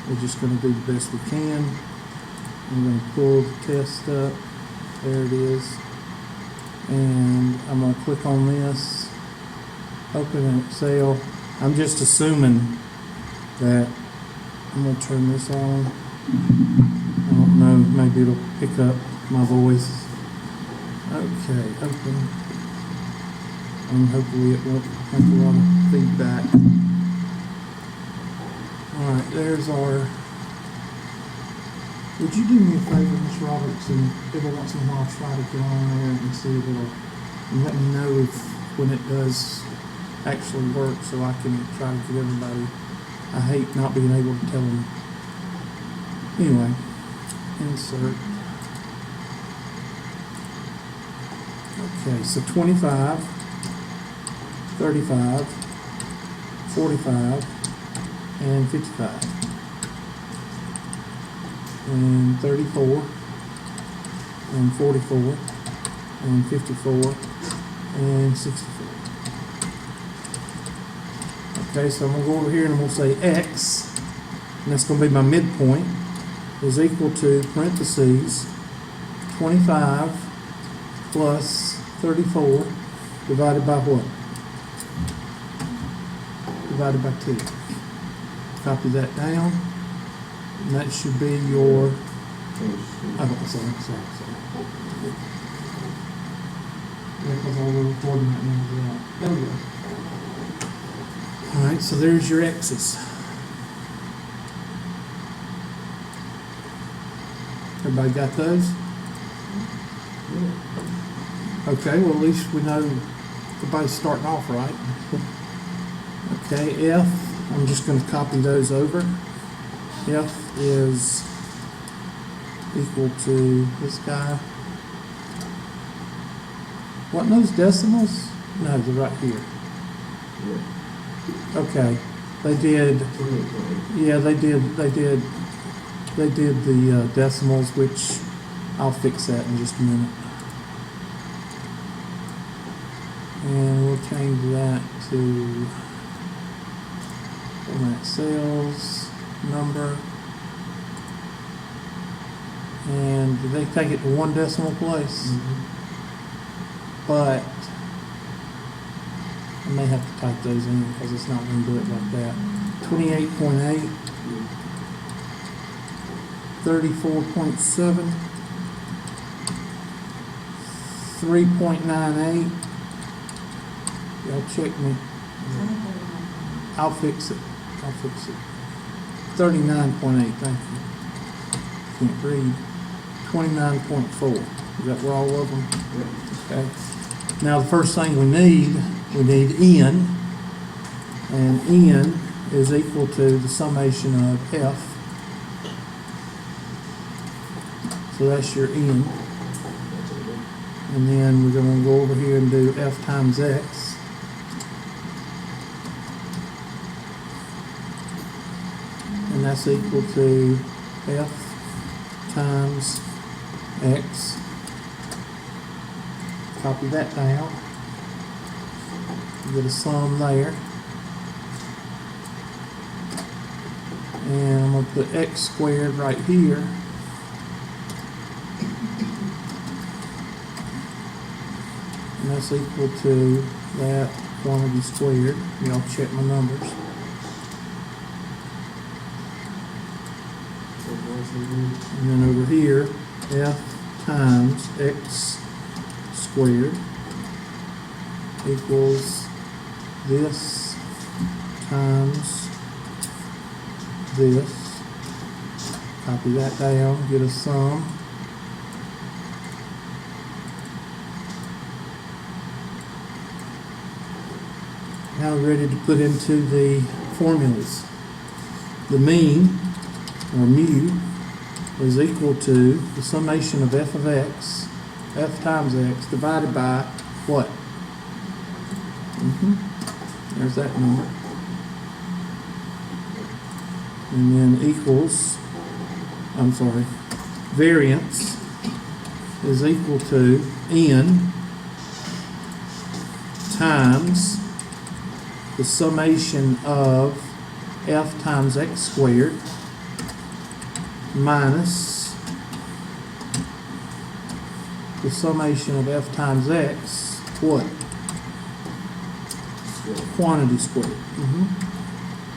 We're just going to do the best we can. I'm going to pull the test up. There it is. And I'm going to click on this. Open in Excel. I'm just assuming that I'm going to turn this on. I don't know, maybe it'll pick up my voice. Okay, open. And hopefully it won't make a lot of feedback. Alright, there's our... Would you do me a favor, Ms. Roberts, and every once in a while try to get on there and see if it'll... And let me know if when it does actually work so I can try to get everybody... I hate not being able to tell them. Anyway, insert. Okay, so 25, 35, 45, and 55. And 34, and 44, and 54, and 64. Okay, so I'm going to go over here and we'll say X, and that's going to be my midpoint, is equal to parentheses 25 plus 34 divided by what? Divided by 2. Copy that down. And that should be your... Oh, sorry. Yeah, because all we're recording right now is out. There we go. Alright, so there's your X's. Everybody got those? Okay, well at least we know everybody's starting off right. Okay, F, I'm just going to copy those over. F is equal to this guy. What, those decimals? No, they're right here. Okay, they did, yeah, they did the decimals, which I'll fix that in just a minute. And we'll change that to format cells, number, and they take it to one decimal place. But I may have to type those in because it's not going to do it like that. 28.8, 34.7, 3.98. Y'all check me. I'll fix it. 39.8, thank you. Can't read. 29.4. Is that where all of them? Okay. Now the first thing we need N, and N is equal to the summation of F. So that's your N. And then we're going to go over here and do F times X. And that's equal to F times X. Copy that down. Get a sum there. And I'm going to put X squared right here. And that's equal to that quantity squared. Y'all check my numbers. And then over here, F times X squared equals this times this. Copy that down, get a sum. Now we're ready to put into the formulas. The mean, or mu, is equal to the summation of f of x, f times x, divided by what? There's that number. And then equals, variance is equal to n times the summation of f times x squared minus the summation of f times x, what? Quantity squared.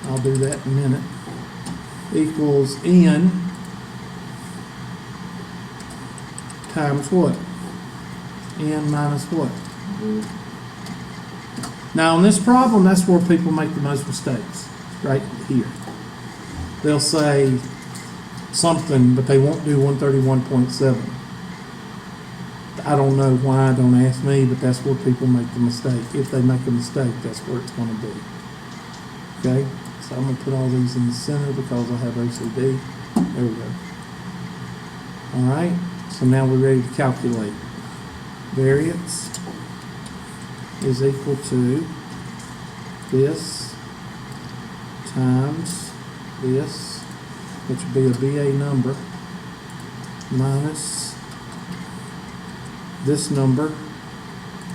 I'll do that in a minute. Equals n times what? N minus what? Now, in this problem, that's where people make the most mistakes, right here. They'll say something, but they won't do 131.7. I don't know why, don't ask me, but that's where people make the mistake. If they make a mistake, that's where it's going to be. Okay? So I'm going to put all these in the center because I have OCD. There we go. All right? So now we're ready to calculate. Variance is equal to this times this, which would be a BA number, minus this number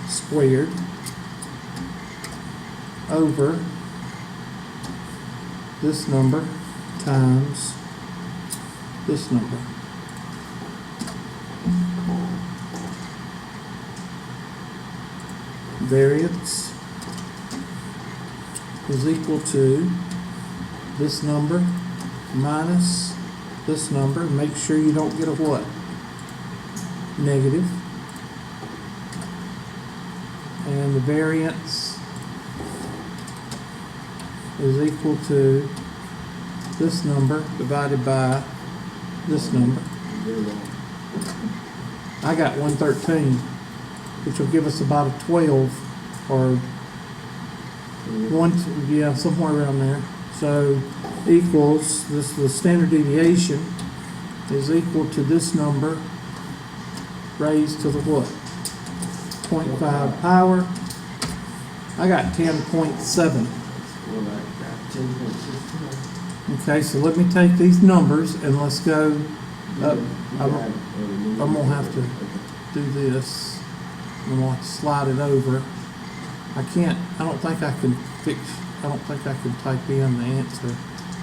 squared over this number times this number. Variance is equal to this number minus this number. Make sure you don't get a what? Negative. And the variance is equal to this number divided by this number. I got 113, which will give us about a 12 or yeah, somewhere around there. So equals, this the standard deviation is equal to this number raised to the what? 0.5 power. I got 10.7. Okay, so let me take these numbers and let's go up. I'm gonna have to do this. I'm gonna have to slide it over. I don't think I can type in the answer.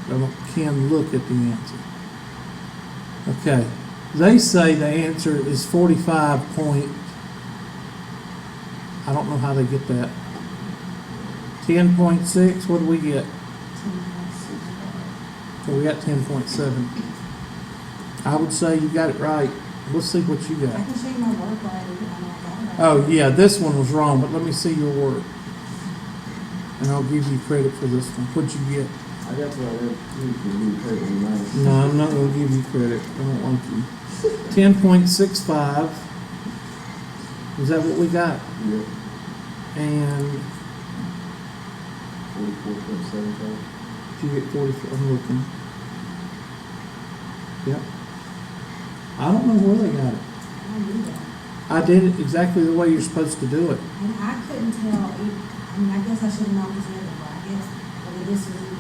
I can look at the answer. Okay, they say the answer is 45 point. I don't know how they get that. 10.6, what do we get? So we got 10.7. I would say you got it right. Let's see what you got. I can show you my work already. Oh yeah, this one was wrong, but let me see your work. And I'll give you credit for this one. What'd you get? I got credit. No, I'm not going to give you credit. I don't want you. 10.65. Is that what we got? Yep. And 44.75. did you get 44? I'm looking. Yep. I don't know where they got it. I knew that. I did it exactly the way you're supposed to do it. And I couldn't tell, I guess I should have known this other bracket, whether this was even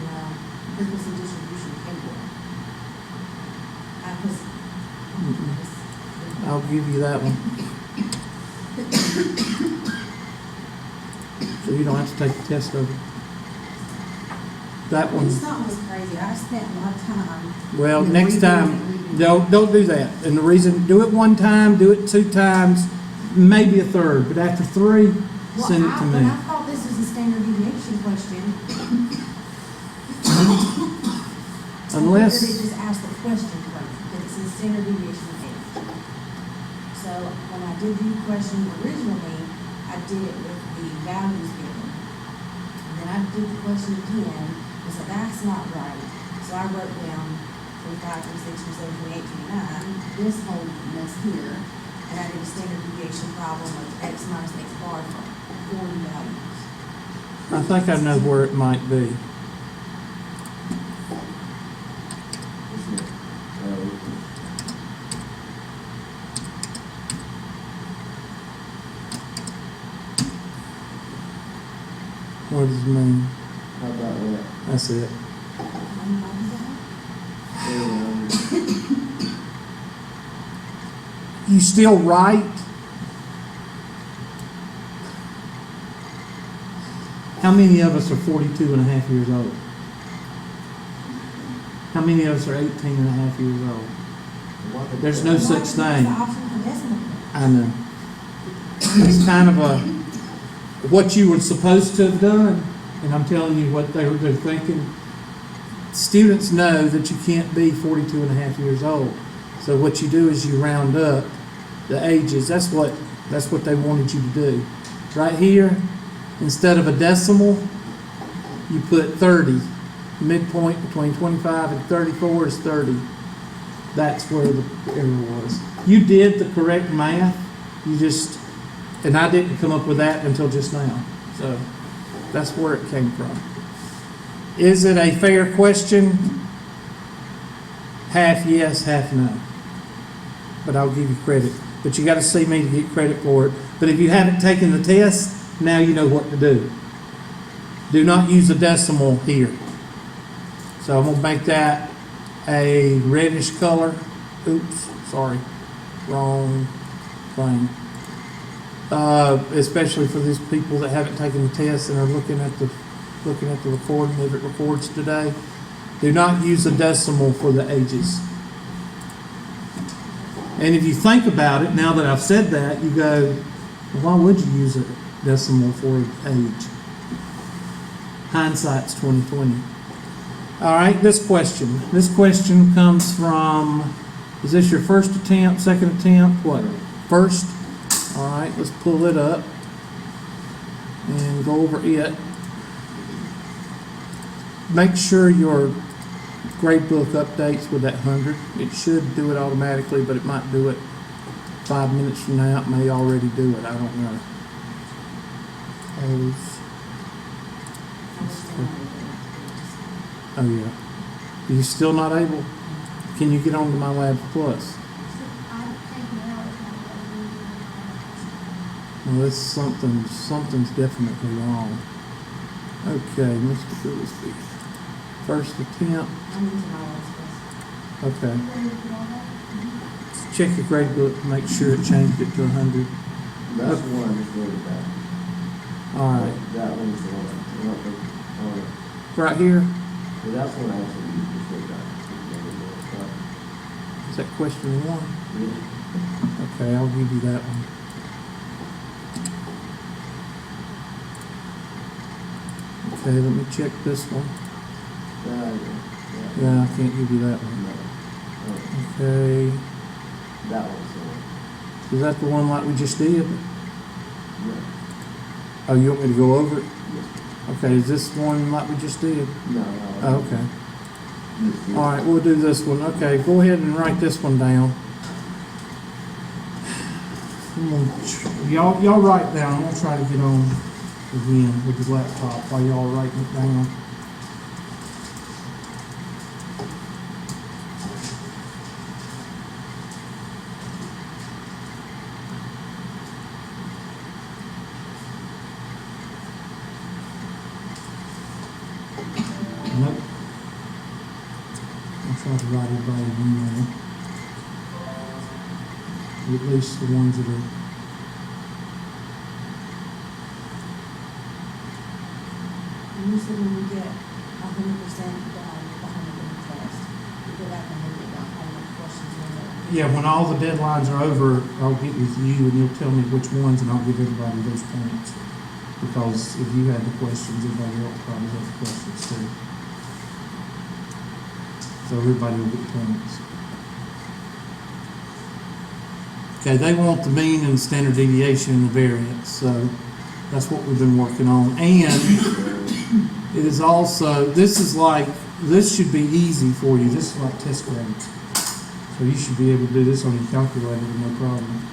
frequency distribution table. I'll give you that one. So you don't have to take the test of it. That one. This thought was crazy. I spent a lot of time. Well, next time, don't do that. And the reason, do it one time, do it 2 times, maybe a third. But after 3, send it to But me. I thought this was a standard deviation question. Unless, They just asked the question first, because it's a standard deviation of 8. So when I did the question originally, I did it with the values given. And then I did the question again, and so that's not right. So I wrote down 45, 46, 47, 28, 29, this whole mess here, and I did a standard deviation problem of x minus x bar for 40 values. I think I know where it might be. What does it mean? How about that? That's it. You still right? How many of us are 42 and a half years old? How many of us are 18 and a half years old? There's no Why such is thing. the option for decimal points? I know. It's kind of a, what you were supposed to have done, and I'm telling you what they're thinking. Students know that you can't be 42 and a half years old. So what you do is you round up the ages. That's what they wanted you to do. Right here, instead of a decimal, you put 30. Midpoint between 25 and 34 is 30. That's where the error was. You did the correct math. You just, and I didn't come up with that until just now. So that's where it came from. Is it a fair question? Half yes, half no. But I'll give you credit. But you got to see me to get credit for it. But if you haven't taken the test, now you know what to do. Do not use a decimal here. So I'm going to make that a reddish color. Oops, sorry. Wrong thing. Especially for these people that haven't taken the test and are looking at the recording, if it records today. Do not use a decimal for the ages. And if you think about it, now that I've said that, you go, well, why would you use a decimal for age? Hindsight's 20/20. All right, this question. This question comes from, is this your first attempt, second attempt, what? First? All right, let's pull it up and go over it. Make sure your grade book updates with that 100. It should do it automatically, but it might do it 5 minutes from now. It may already do it. I don't know. Oh yeah. Are you still not able? Can you get on to My Lab Plus? Well, that's something's definitely wrong. Okay, Mr. Gillespie. First attempt. Okay. Check your grade book, make sure it changed it to 100. That's the one I just wrote about. All right. That one's the one. Right here. Well, that's the one I actually just wrote about. Is that question 1? Yeah. Okay, I'll give you that one. Okay, let me check this one. Yeah, I can't give you that one. No. Okay. That one's the one. Is that the one like we just did? Yeah. Oh, you want me to go over it? Yes. Okay, is this one like we just did? No. Oh, okay. All right, we'll do this one. Okay, go ahead and write this one down. Y'all write down. I'm gonna try to get on again with the laptop while y'all writing it down. Nope. I'll try to write everybody an email. At least the ones that are. And you said when we get 100% done with the 100 test, we go back and look at all the questions in there. Yeah, when all the deadlines are over, I'll get with you and you'll tell me which ones and I'll give everybody those points. Because if you had the questions, everybody else probably has the questions too. So everybody will get points. Okay, they want the mean and the standard deviation and the variance, so that's what we've been working on. And it is also, this should be easy for you. This is like test grades. So you should be able to do this on your calculator with no problem.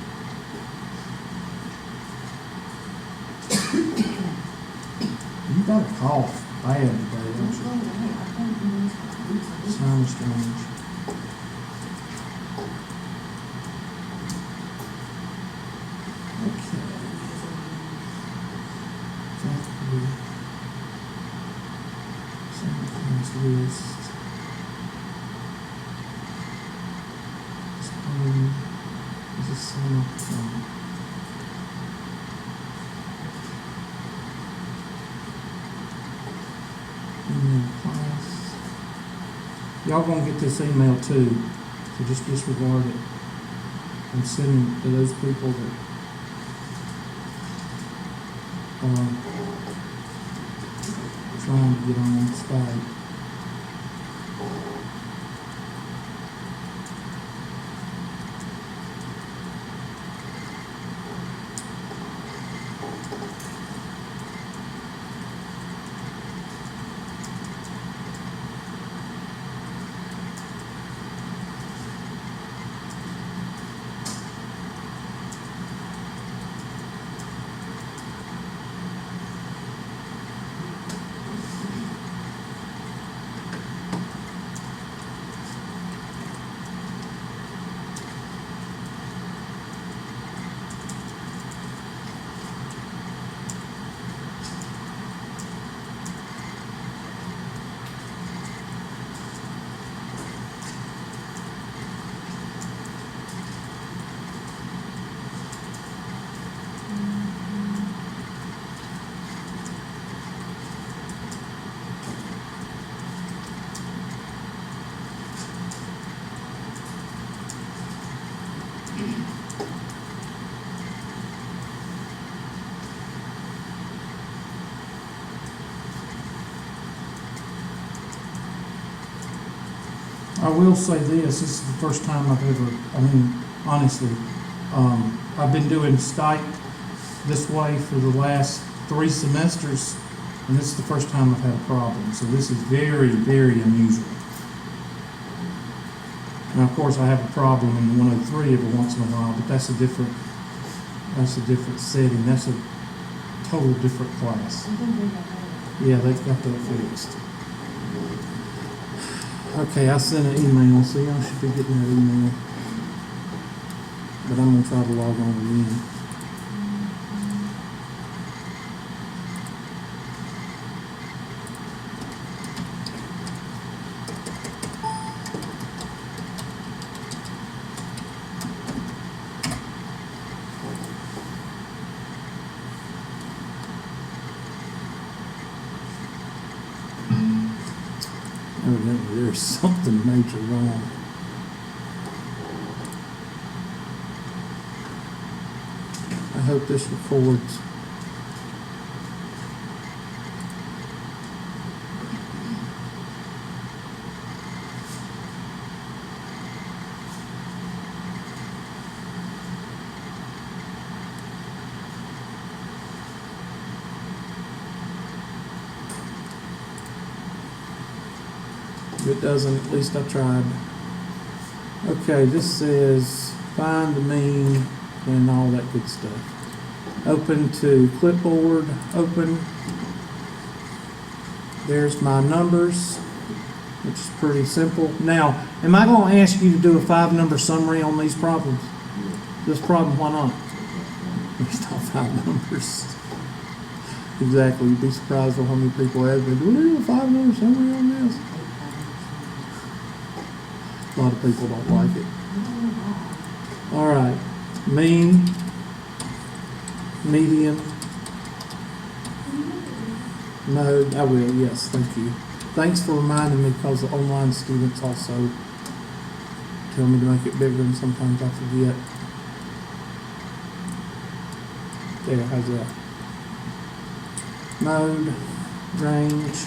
You got a cough bad today, don't you? Sounds strange. Okay. Sometimes list. Is a sum of some. Email class. Y'all gonna get this email too, so just disregard it and send it to those people that are trying to get on Skype. I will say this is the first time I've ever, honestly, I've been doing Skype this way for the last 3 semesters, and this is the first time I've had a problem. So this is very, very unusual. Now, of course, I have a problem in the 103 every once in a while, but that's a different setting. That's a total different class. Yeah, they've got that fixed. Okay, I sent an email, so y'all should be getting that email. But I'm going to try to log on again. Evidently, there's something major wrong. I hope this records. If it doesn't, at least I tried. Okay, this says find the mean and all that good stuff. Open to clipboard, open. There's my numbers, which is pretty simple. Now, am I going to ask you to do a 5-number summary on these problems? This problem, why not? It's not 5 numbers. Exactly, you'd be surprised at how many people ask me, do we do a 5-number summary on this? A lot of people don't like it. All right, mean, median, mode. I will, yes, thank you. Thanks for reminding me, because the online students also tell me to make it bigger, and sometimes I forget. There, how's that? Mode, range,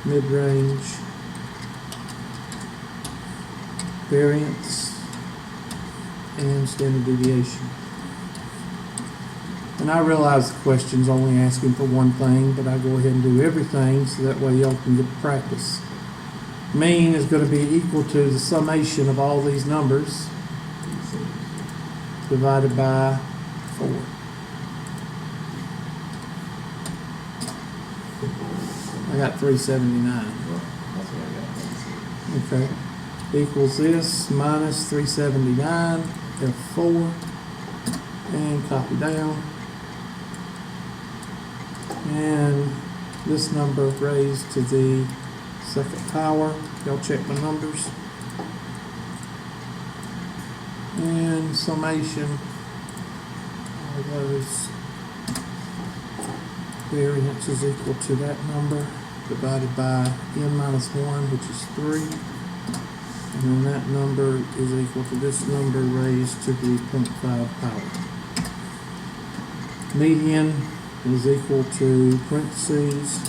mid-range, variance, and standard deviation. And I realize the question's only asking for one thing, but I go ahead and do everything so that way y'all can get practice. Mean is going to be equal to the summation of all these numbers divided by 4. I got 379. Okay. Equals this minus 379, F4, and copy down. And this number raised to the 2nd power. Y'all check my numbers. And summation of those variance is equal to that number divided by n minus 1, which is 3. And then that number is equal to this number raised to the 0.5 power. Median is equal to parentheses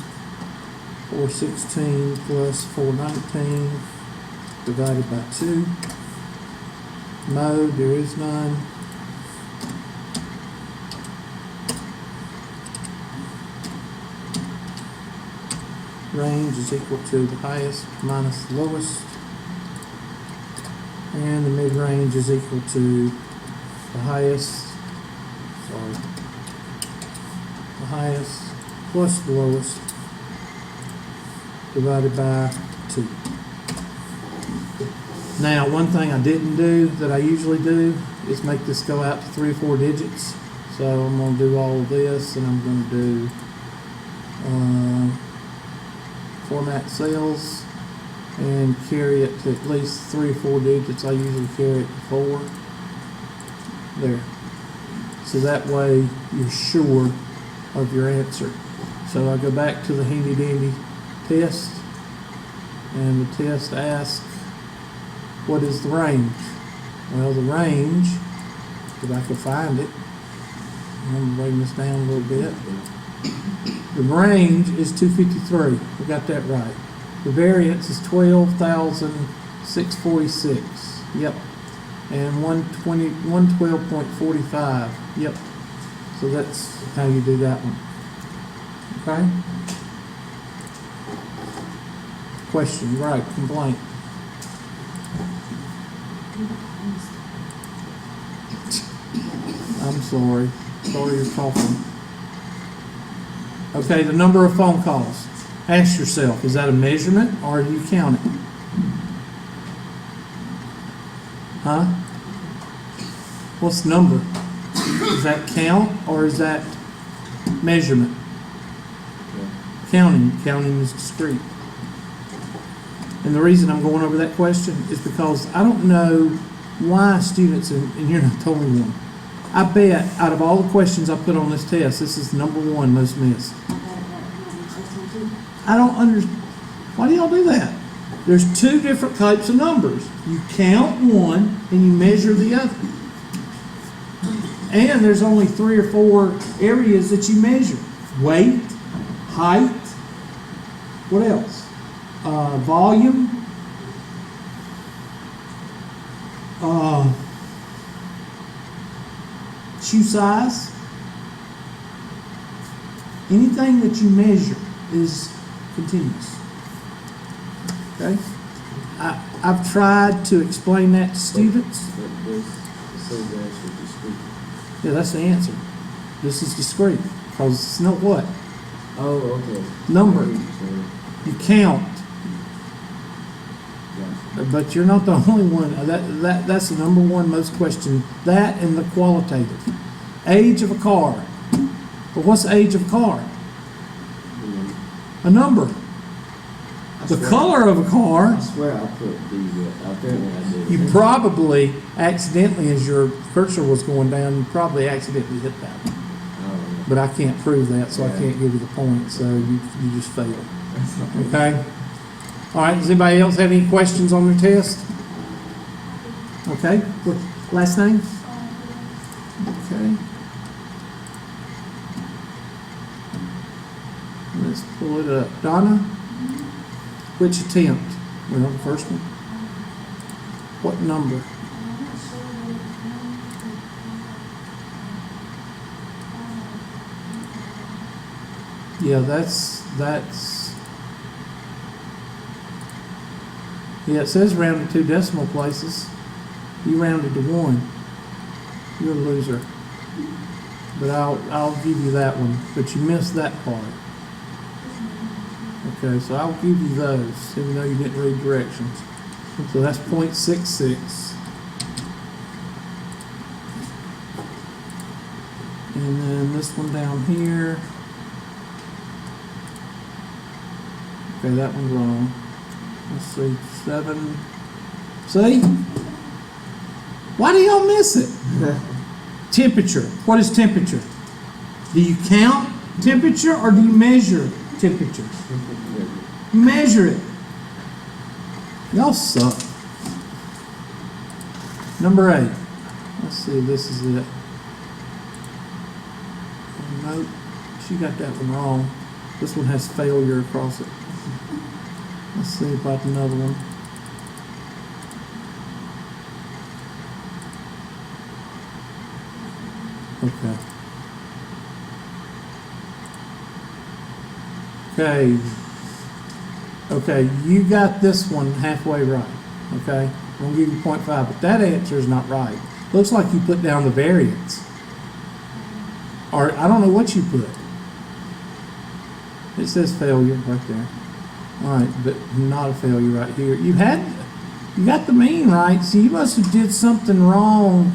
416 plus 419 divided by 2. Mode, there is none. Range is equal to the highest minus the lowest. And the mid-range is equal to the highest plus the lowest divided by 2. Now, one thing I didn't do that I usually do is make this go out to 3 or 4 digits. So I'm going to do all of this, and I'm going to do format cells and carry it to at least 3 or 4 digits. I usually carry it to 4. There. So that way you're sure of your answer. So I go back to the handy dandy test, and the test asks, what is the range? Well, the range, if I can find it, I'm going to bring this down a little bit. The range is 253. We got that right. The variance is 12,646. Yep. And 112.45. Yep. So that's how you do that one. Okay? Question, right, complaint. I'm sorry. Sorry you're coughing. Okay, the number of phone calls. Ask yourself, is that a measurement or do you count it? Huh? What's the number? Is that count or is that measurement? Counting. Counting is discrete. And the reason I'm going over that question is because I don't know why students, and you're not the only one, I bet out of all the questions I put on this test, this is number 1 most missed. I don't understand. Why do y'all do that? There's 2 different types of numbers. You count one and you measure the other. And there's only 3 or 4 areas that you measure. Weight, height, what else? Volume, shoe size. Anything that you measure is continuous. Okay? I've tried to explain that to students. Yeah, that's the answer. This is discrete because it's not what? Oh, okay. Number. You count. But you're not the only one. That's the number 1 most question. That and the qualitative. Age of a car. But what's the age of a car? A number. The color of a car. I swear I put the, apparently I did. You probably accidentally, as your cursor was going down, you probably accidentally hit that one. Oh, But I can't prove that, so I Yeah. can't give you the point. So you just failed. Okay? All right, does anybody else have any questions on their test? Okay, what, last name? Okay. Let's pull it up. Donna? Which attempt? Well, the first one. What number? Yeah, that's yeah, it says rounded 2 decimal places. You rounded to 1. You're a loser. But I'll give you that one. But you missed that part. Okay, so I'll give you those, even though you didn't read directions. So that's 0.66. And then this one down here. Okay, that one's wrong. Let's see, 7. See? Why do y'all miss it? Temperature. What is temperature? Do you count temperature or do you measure temperature? You measure it. Y'all suck. Number 8. Let's see, this is it. Nope, she got that one wrong. This one has failure across it. Let's see about another one. Okay. Okay, you got this one halfway right. Okay, I'm gonna give you 0.5, but that answer is not right. Looks like you put down the variance. Or I don't know what you put. It says failure right there. All right, but not a failure right here. You got the mean right, so you must have did something wrong.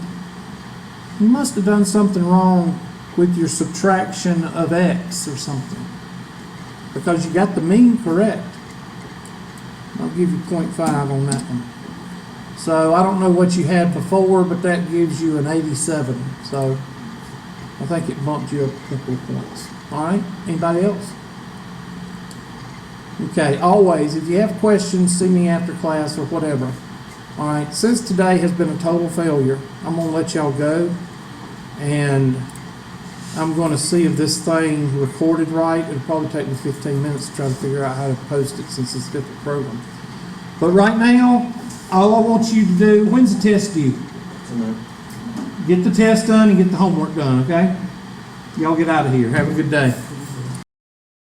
You must have done something wrong with your subtraction of x or something, because you got the mean correct. I'll give you 0.5 on that one. So I don't know what you had before, but that gives you an 87. So I think it bumped you up a couple of points. All right, anybody else? Okay, always, if you have questions, see me after class or whatever. All right, since today has been a total failure, I'm going to let y'all go, and I'm going to see if this thing recorded right. It'll probably take me 15 minutes to try to figure out how to post it since it's a different program. But right now, all I want you to do, when's the test due? Get the test done and get the homework done, okay? Y'all get out of here. Have a good day.